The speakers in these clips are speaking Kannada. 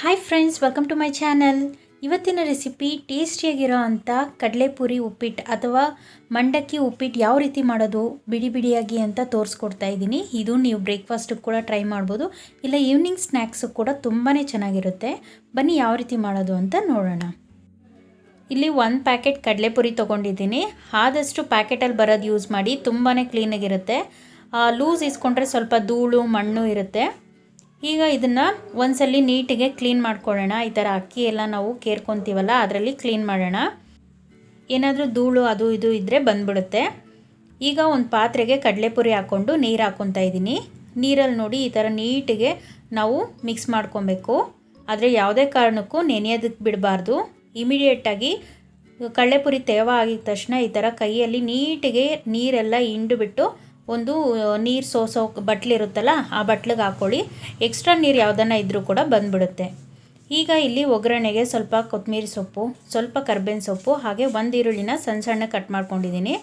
Hi friends, welcome to my channel. ಇವತ್ತಿನ ರೆಸಿಪಿ ಟೇಸ್ಟಿಯಾಗಿರೋ ಅಂಥ ಕಡಲೆ ಪುರಿ ಉಪ್ಪಿಟ್ಟು ಅಥವಾ ಮಂಡಕ್ಕಿ ಉಪ್ಪಿಟ್ಟು ಯಾವ ರೀತಿ ಮಾಡೋದು ಬಿಡಿ ಬಿಡಿಯಾಗಿ ಅಂತ ತೋರಿಸ್ಕೊಡ್ತಾ ಇದ್ದೀನಿ. ಇದು ನೀವು ಬ್ರೇಕ್ಫಾಸ್ಟಿಗೆ ಕೂಡ ಟ್ರೈ ಮಾಡ್ಬೋದು, ಇಲ್ಲ ಈವ್ನಿಂಗ್ ಸ್ನ್ಯಾಕ್ಸು ಕೂಡ ತುಂಬಾ ಚೆನ್ನಾಗಿರುತ್ತೆ. ಬನ್ನಿ ಯಾವ ರೀತಿ ಮಾಡೋದು ಅಂತ ನೋಡೋಣ. ಇಲ್ಲಿ 1 ಪ್ಯಾಕೆಟ್ ಕಡಲೆಪುರಿ ತೊಗೊಂಡಿದ್ದೀನಿ. ಆದಷ್ಟು ಪ್ಯಾಕೆಟಲ್ಲಿ ಬರೋದು ಯೂಸ್ ಮಾಡಿ, ತುಂಬಾ ಕ್ಲೀನಾಗಿರುತ್ತೆ. ಲೂಸ್ ಇಸ್ಕೊಂಡ್ರೆ ಸ್ವಲ್ಪ ಧೂಳು ಮಣ್ಣು ಇರುತ್ತೆ. ಈಗ ಇದನ್ನು ಒಂದ್ಸಲಿ ನೀಟಿಗೆ ಕ್ಲೀನ್ ಮಾಡ್ಕೊಳ್ಳೋಣ. ಈ ಥರ ಅಕ್ಕಿ ಎಲ್ಲ ನಾವು ಕೇರ್ಕೊತೀವಲ್ಲ, ಅದರಲ್ಲಿ ಕ್ಲೀನ್ ಮಾಡೋಣ. ಏನಾದರೂ ಧೂಳು ಅದು ಇದು ಇದ್ದರೆ ಬಂದ್ಬಿಡುತ್ತೆ. ಈಗ ಒಂದು ಪಾತ್ರೆಗೆ ಕಡಲೆಪುರಿ ಹಾಕ್ಕೊಂಡು ನೀರು ಹಾಕ್ಕೊತಾ ಇದ್ದೀನಿ. ನೀರಲ್ಲಿ ನೋಡಿ ಈ ಥರ ನೀಟಿಗೆ ನಾವು ಮಿಕ್ಸ್ ಮಾಡ್ಕೊಬೇಕು. ಆದರೆ ಯಾವುದೇ ಕಾರಣಕ್ಕೂ ನೆನೆಯೋದಕ್ಕೆ ಬಿಡಬಾರ್ದು. ಇಮಿಡಿಯೇಟಾಗಿ ಕಡಲೆಪುರಿ ತೇವ ಆಗಿದ ತಕ್ಷಣ ಈ ಥರ ಕೈಯಲ್ಲಿ ನೀಟಿಗೆ ನೀರೆಲ್ಲ ಹಿಂಡುಬಿಟ್ಟು ಒಂದು ನೀರು ಸೋಸೋ ಬಟ್ಲಿರುತ್ತಲ್ಲ, ಆ ಬಟ್ಲಿಗೆ ಹಾಕ್ಕೊಳ್ಳಿ. ಎಕ್ಸ್ಟ್ರಾ ನೀರು ಯಾವುದನ್ನ ಇದ್ದರೂ ಕೂಡ ಬಂದ್ಬಿಡುತ್ತೆ. ಈಗ ಇಲ್ಲಿ ಒಗ್ಗರಣೆಗೆ ಸ್ವಲ್ಪ ಕೊತ್ತಂಬರಿ ಸೊಪ್ಪು, ಸ್ವಲ್ಪ ಕರ್ಬೇವಿನ ಸೊಪ್ಪು, ಹಾಗೆ 1 ಈರುಳ್ಳಿನ ಸಣ್ಣ ಸಣ್ಣ ಕಟ್ ಮಾಡ್ಕೊಂಡಿದ್ದೀನಿ.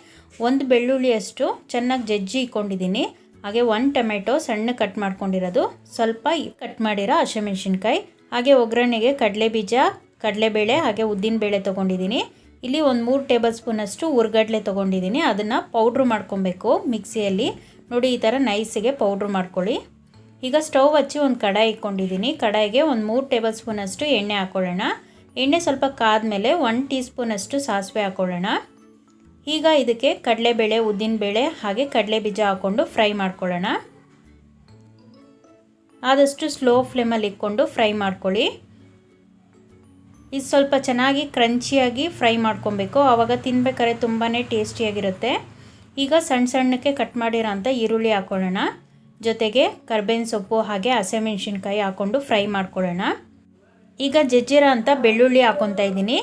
1 ಬೆಳ್ಳುಳ್ಳಿಯಷ್ಟು ಚೆನ್ನಾಗಿ ಜಜ್ಜಿ ಇಟ್ಕೊಂಡಿದ್ದೀನಿ. ಹಾಗೆ 1 ಟೊಮೆಟೊ ಸಣ್ಣ ಕಟ್ ಮಾಡ್ಕೊಂಡಿರೋದು, ಸ್ವಲ್ಪ ಕಟ್ ಮಾಡಿರೋ ಹಸಿಮೆಣಸಿನ್ಕಾಯಿ, ಹಾಗೆ ಒಗ್ಗರಣೆಗೆ ಕಡಲೆ ಬೀಜ, ಕಡಲೆಬೇಳೆ ಹಾಗೆ ಉದ್ದಿನಬೇಳೆ ತೊಗೊಂಡಿದ್ದೀನಿ. ಇಲ್ಲಿ ಒಂದು 3 ಟೇಬಲ್ ಸ್ಪೂನಷ್ಟು ಹುರ್ಗಡ್ಲೆ ತೊಗೊಂಡಿದ್ದೀನಿ. ಅದನ್ನು ಪೌಡ್ರ್ ಮಾಡ್ಕೊಬೇಕು ಮಿಕ್ಸಿಯಲ್ಲಿ. ನೋಡಿ ಈ ಥರ ನೈಸಿಗೆ ಪೌಡ್ರ್ ಮಾಡ್ಕೊಳ್ಳಿ. ಈಗ ಸ್ಟವ್ ಹಚ್ಚಿ ಒಂದು ಕಡಾಯಿ ಇಟ್ಕೊಂಡಿದ್ದೀನಿ. ಕಡಾಯಿಗೆ ಒಂದು 3 ಟೇಬಲ್ ಸ್ಪೂನಷ್ಟು ಎಣ್ಣೆ ಹಾಕ್ಕೊಳ್ಳೋಣ. ಎಣ್ಣೆ ಸ್ವಲ್ಪ ಕಾದ್ಮೇಲೆ 1 ಟೀ ಸ್ಪೂನಷ್ಟು ಸಾಸಿವೆ ಹಾಕ್ಕೊಳ್ಳೋಣ. ಈಗ ಇದಕ್ಕೆ ಕಡಲೆಬೇಳೆ, ಉದ್ದಿನಬೇಳೆ ಹಾಗೆ ಕಡಲೆ ಬೀಜ ಹಾಕ್ಕೊಂಡು ಫ್ರೈ ಮಾಡ್ಕೊಳ್ಳೋಣ. ಆದಷ್ಟು ಸ್ಲೋ ಫ್ಲೇಮಲ್ಲಿ ಇಟ್ಕೊಂಡು ಫ್ರೈ ಮಾಡ್ಕೊಳ್ಳಿ. ಇದು ಸ್ವಲ್ಪ ಚೆನ್ನಾಗಿ ಕ್ರಂಚಿಯಾಗಿ ಫ್ರೈ ಮಾಡ್ಕೊಬೇಕು, ಆವಾಗ ತಿನ್ಬೇಕಾದ್ರೆ ತುಂಬಾ ಟೇಸ್ಟಿಯಾಗಿರುತ್ತೆ. ಈಗ ಸಣ್ಣ ಸಣ್ಣಕ್ಕೆ ಕಟ್ ಮಾಡಿರೋ ಅಂಥ ಈರುಳ್ಳಿ ಹಾಕ್ಕೊಳ್ಳೋಣ. ಜೊತೆಗೆ ಕರ್ಬೇವಿನ ಸೊಪ್ಪು ಹಾಗೆ ಹಸಿಮೆಣಸಿನ್ಕಾಯಿ ಹಾಕ್ಕೊಂಡು ಫ್ರೈ ಮಾಡ್ಕೊಳ್ಳೋಣ. ಈಗ ಜಜ್ಜಿರೋ ಅಂಥ ಬೆಳ್ಳುಳ್ಳಿ ಹಾಕ್ಕೊತಾ ಇದ್ದೀನಿ.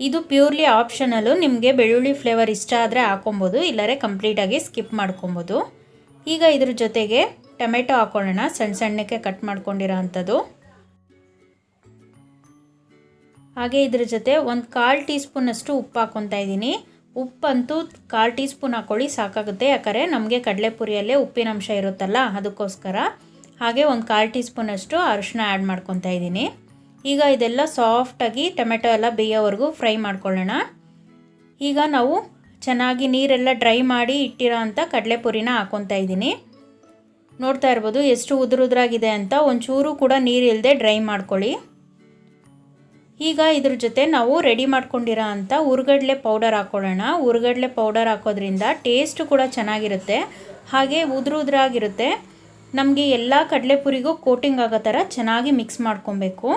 ಇದು ಪ್ಯೂರ್ಲಿ ಆಪ್ಷನಲ್ಲು. ನಿಮಗೆ ಬೆಳ್ಳುಳ್ಳಿ ಫ್ಲೇವರ್ ಇಷ್ಟ ಆದರೆ ಹಾಕ್ಕೊಬೋದು, ಇಲ್ಲರೆ ಕಂಪ್ಲೀಟಾಗಿ ಸ್ಕಿಪ್ ಮಾಡ್ಕೊಬೋದು. ಈಗ ಇದ್ರ ಜೊತೆಗೆ ಟೊಮೆಟೊ ಹಾಕ್ಕೊಳ್ಳೋಣ, ಸಣ್ಣ ಸಣ್ಣಕ್ಕೆ ಕಟ್ ಮಾಡ್ಕೊಂಡಿರೋ ಅಂಥದ್ದು. ಹಾಗೆ ಇದ್ರ ಜೊತೆ ಒಂದು 1/4 ಟೀ ಸ್ಪೂನಷ್ಟು ಉಪ್ಪು ಹಾಕ್ಕೊತಾ ಇದ್ದೀನಿ. ಉಪ್ಪಂತೂ 1/4 ಟೀ ಸ್ಪೂನ್ ಹಾಕ್ಕೊಳ್ಳಿ ಸಾಕಾಗುತ್ತೆ, ಯಾಕಂದರೆ ನಮಗೆ ಕಡಲೆಪುರಿಯಲ್ಲೇ ಉಪ್ಪಿನಂಶ ಇರುತ್ತಲ್ಲ ಅದಕ್ಕೋಸ್ಕರ. ಹಾಗೆ ಒಂದು 1/4 ಟೀ ಸ್ಪೂನಷ್ಟು ಅರಿಶಿನ ಆ್ಯಡ್ ಮಾಡ್ಕೊತಾ ಇದ್ದೀನಿ. ಈಗ ಇದೆಲ್ಲ ಸಾಫ್ಟಾಗಿ ಟೊಮೆಟೊ ಎಲ್ಲ ಬೇಯೋವರೆಗೂ ಫ್ರೈ ಮಾಡ್ಕೊಳ್ಳೋಣ. ಈಗ ನಾವು ಚೆನ್ನಾಗಿ ನೀರೆಲ್ಲ ಡ್ರೈ ಮಾಡಿ ಇಟ್ಟಿರೋ ಅಂಥ ಕಡಲೆಪುರಿನ ಹಾಕ್ಕೊತಾ ಇದ್ದೀನಿ. ನೋಡ್ತಾ ಇರ್ಬೋದು ಎಷ್ಟು ಉದುರುದ್ರಾಗಿದೆ ಅಂತ. ಒಂಚೂರು ಕೂಡ ನೀರು ಇಲ್ಲದೆ ಡ್ರೈ ಮಾಡ್ಕೊಳ್ಳಿ. ಈಗ ಇದ್ರ ಜೊತೆ ನಾವು ರೆಡಿ ಮಾಡ್ಕೊಂಡಿರೋ ಅಂಥ ಹುರ್ಗಡ್ಲೆ ಪೌಡರ್ ಹಾಕ್ಕೊಳ್ಳೋಣ. ಹುರ್ಗಡ್ಲೆ ಪೌಡರ್ ಹಾಕೋದ್ರಿಂದ ಟೇಸ್ಟು ಕೂಡ ಚೆನ್ನಾಗಿರುತ್ತೆ, ಹಾಗೆ ಉದುರುದ್ರಾಗಿರುತ್ತೆ. ನಮಗೆ ಎಲ್ಲ ಕಡಲೆಪುರಿಗೂ ಕೋಟಿಂಗ್ ಆಗೋ ಥರ ಚೆನ್ನಾಗಿ ಮಿಕ್ಸ್ ಮಾಡ್ಕೊಬೇಕು.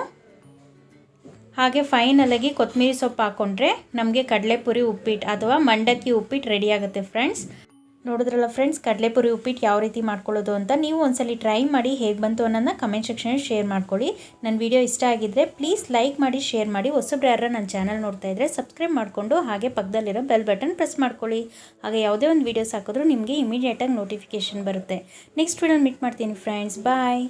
ಹಾಗೆ ಫೈನಲಾಗಿ ಕೊತ್ತಂಬರಿ ಸೊಪ್ಪು ಹಾಕ್ಕೊಂಡ್ರೆ ನಮಗೆ ಕಡಲೆಪುರಿ ಉಪ್ಪಿಟ್ಟು ಅಥವಾ ಮಂಡಕ್ಕಿ ಉಪ್ಪಿಟ್ಟು ರೆಡಿ ಆಗುತ್ತೆ ಫ್ರೆಂಡ್ಸ್. ನೋಡಿದ್ರಲ್ಲ ಫ್ರೆಂಡ್ಸ್, ಕಡಲೆಪುರಿ ಉಪ್ಪಿಟ್ಟು ಯಾವ ರೀತಿ ಮಾಡ್ಕೊಳ್ಳೋದು ಅಂತ. ನೀವು ಒಂದ್ಸಲಿ ಟ್ರೈ ಮಾಡಿ ಹೇಗೆ ಬಂತು ಅನ್ನೋದನ್ನ ಕಮೆಂಟ್ ಸೆಕ್ಷನಲ್ಲಿ ಶೇರ್ ಮಾಡ್ಕೊಳ್ಳಿ. ನನ್ನ ವಿಡಿಯೋ ಇಷ್ಟ ಆಗಿದ್ದರೆ ಪ್ಲೀಸ್ ಲೈಕ್ ಮಾಡಿ, ಶೇರ್ ಮಾಡಿ. ಹೊಸಬ್ರು ಯಾರು ನನ್ನ ಚಾನಲ್ ನೋಡ್ತಾ ಇದ್ದರೆ ಸಬ್ಸ್ಕ್ರೈಬ್ ಮಾಡಿಕೊಂಡು ಹಾಗೆ ಪಕ್ಕದಲ್ಲಿರೋ ಬೆಲ್ ಬಟನ್ ಪ್ರೆಸ್ ಮಾಡ್ಕೊಳ್ಳಿ. ಹಾಗೆ ಯಾವುದೇ ಒಂದು ವೀಡಿಯೋಸ್ ಹಾಕಿದ್ರೂ ನಿಮಗೆ ಇಮಿಡಿಯೇಟಾಗಿ ನೋಟಿಫಿಕೇಷನ್ ಬರುತ್ತೆ. ನೆಕ್ಸ್ಟ್ ವಿಡಿಯೋ ಮೀಟ್ ಮಾಡ್ತೀನಿ ಫ್ರೆಂಡ್ಸ್. ಬಾಯ್.